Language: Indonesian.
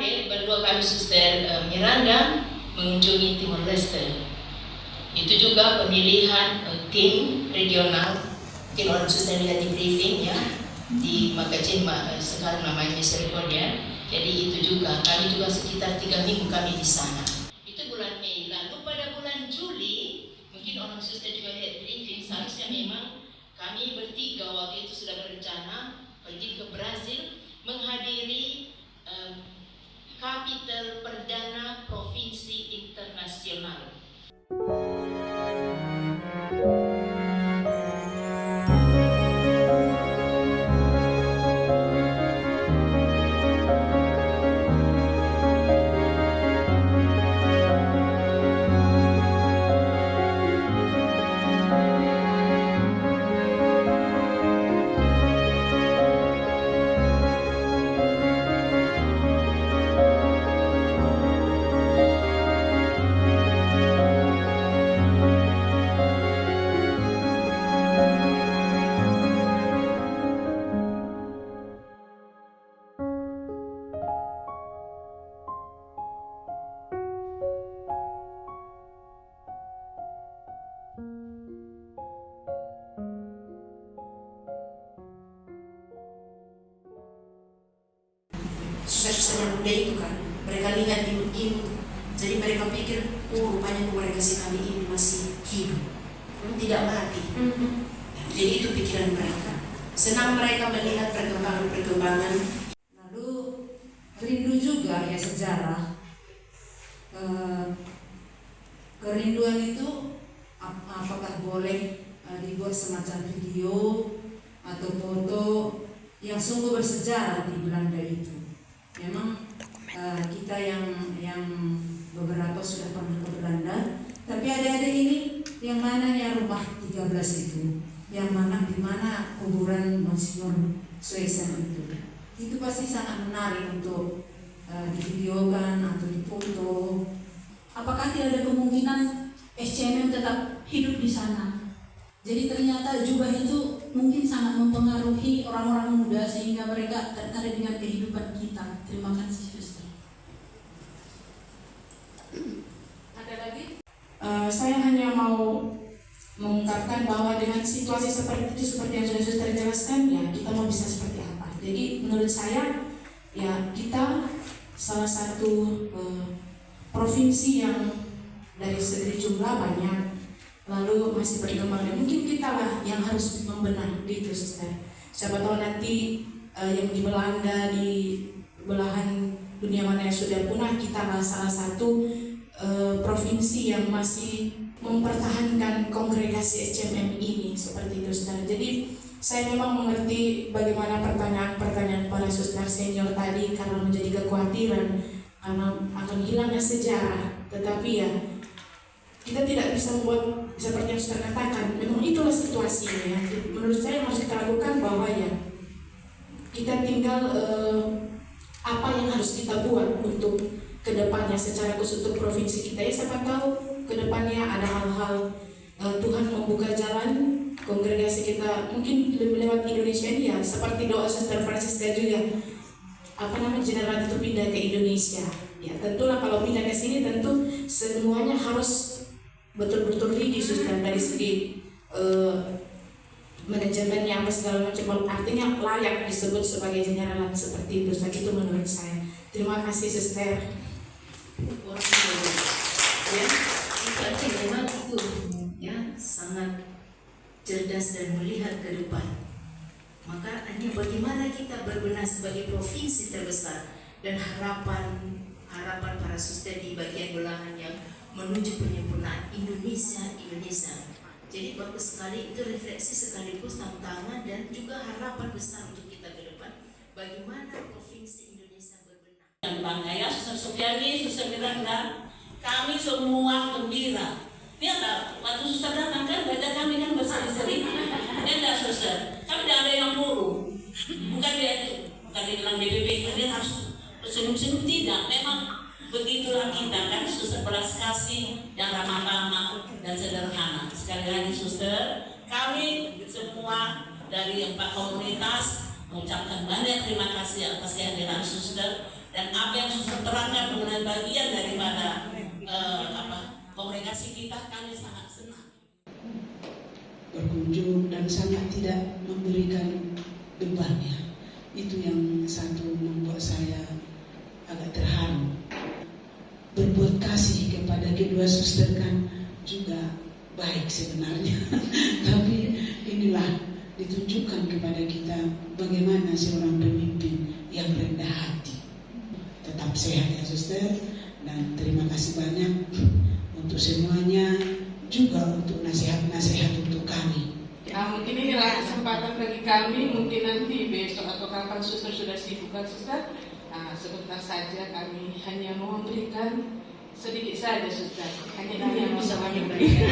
terakhir berdua kami Suster Miranda mengunjungi Timor Leste. Itu juga pemilihan tim regional. Mungkin orang Suster lihat di briefing ya di magazin sekarang namanya Misericordia. Jadi itu juga kami juga sekitar 3 minggu kami di sana. Itu bulan Mei. Lalu pada bulan Juli mungkin orang Suster juga lihat briefing. Seharusnya memang kami bertiga waktu itu sudah berencana pergi ke Brazil menghadiri Kapitel Perdana Provinsi Internasional. Susah-susah yang muda itu kan, mereka lihat imut-imut, jadi mereka pikir, rupanya mereka sekali ini masih hidup, tidak mati. Jadi itu pikiran mereka. Senang mereka melihat perkembangan. Lalu rindu juga ya sejarah. Kerinduan itu apakah boleh dibuat semacam video atau foto yang sungguh bersejarah di Belanda itu. Memang kita yang beberapa sudah pernah ke Belanda, tapi adik-adik ini yang mana yang rumah 13 itu, yang mana di mana kuburan Monsignor Suesen itu pasti sangat menarik untuk divideokan atau difoto. Apakah tidak ada kemungkinan SCMM tetap hidup di sana? Jadi ternyata jubah itu mungkin sangat mempengaruhi orang-orang muda sehingga mereka tertarik dengan kehidupan kita. Terima kasih, Suster. Ada lagi? Saya hanya mau mengungkapkan bahwa dengan situasi seperti itu, seperti yang sudah Suster jelaskan, ya kita mau bisa seperti apa. Jadi menurut saya, ya kita salah satu provinsi yang dari segi jumlah banyak, lalu masih berkembang, dan mungkin kita lah yang harus membenahi itu, Suster. Siapa tahu nanti yang di Belanda, di belahan dunia mana yang sudah punah, kita lah salah satu provinsi yang masih mempertahankan kongregasi SCMM ini, seperti itu, Suster. Jadi saya memang mengerti bagaimana pertanyaan-pertanyaan para suster senior tadi, karena menjadi kekhawatiran karena akan hilangnya sejarah. Tetapi ya kita tidak bisa membuat seperti yang sudah katakan, memang itulah situasinya. Menurut saya yang harus kita lakukan bahwa ya kita tinggal apa yang harus kita buat untuk kedepannya secara khusus untuk provinsi kita. Ya siapa tahu kedepannya ada hal-hal Tuhan membuka jalan kongregasi kita mungkin lewat Indonesia ini, ya seperti doa Suster Francisca juga, general itu pindah ke Indonesia. Ya tentulah kalau pindah ke sini tentu semuanya harus betul-betul rigid, Suster, dari segi manajemennya apa segala macam, artinya layak disebut sebagai generalan seperti itu. Itu menurut saya. Terima kasih, Suster. Ya, itu aja memang itu ya sangat cerdas dan melihat ke depan. Maka hanya bagaimana kita berbenah sebagai provinsi terbesar dan harapan para suster di bagian belahan yang menuju penyempurnaan Indonesia. Jadi bagus sekali, itu refleksi sekaligus tantangan dan juga harapan besar untuk kita ke depan. Bagaimana provinsi Indonesia berbenah. Yang bangga ya, Suster Sufiani, Suster Miranda, kami semua gembira. Dia waktu Suster datang kan, baca kami kan berseri-seri. Dia enggak, Suster, kami tidak ada yang muru. Bukan dia bilang DPP, dia harus senyum-senyum, tidak. Memang begitulah kita kan, Suster belas kasih yang ramah-ramah dan sederhana. Sekali lagi, Suster, kami semua dari 4 komunitas mengucapkan banyak terima kasih atas kehadiran Suster, dan apa yang Suster dan bagian daripada kongregasi kita, kami sangat senang berkunjung dan sangat tidak memberikan beban ya. Itu yang satu membuat saya agak terharu. Berbuat kasih kepada kedua suster kan juga baik sebenarnya. Tapi inilah ditunjukkan kepada kita bagaimana seorang pemimpin yang rendah hati. Tetap sehat ya suster, dan terima kasih banyak untuk semuanya, juga untuk nasihat-nasihat untuk kami. Ya, mungkin inilah kesempatan bagi kami, mungkin nanti besok atau kapan suster sudah sibuk kan suster. Nah, sebentar saja kami hanya mau memberikan sedikit saja suster. Hanya ini yang bisa kami berikan.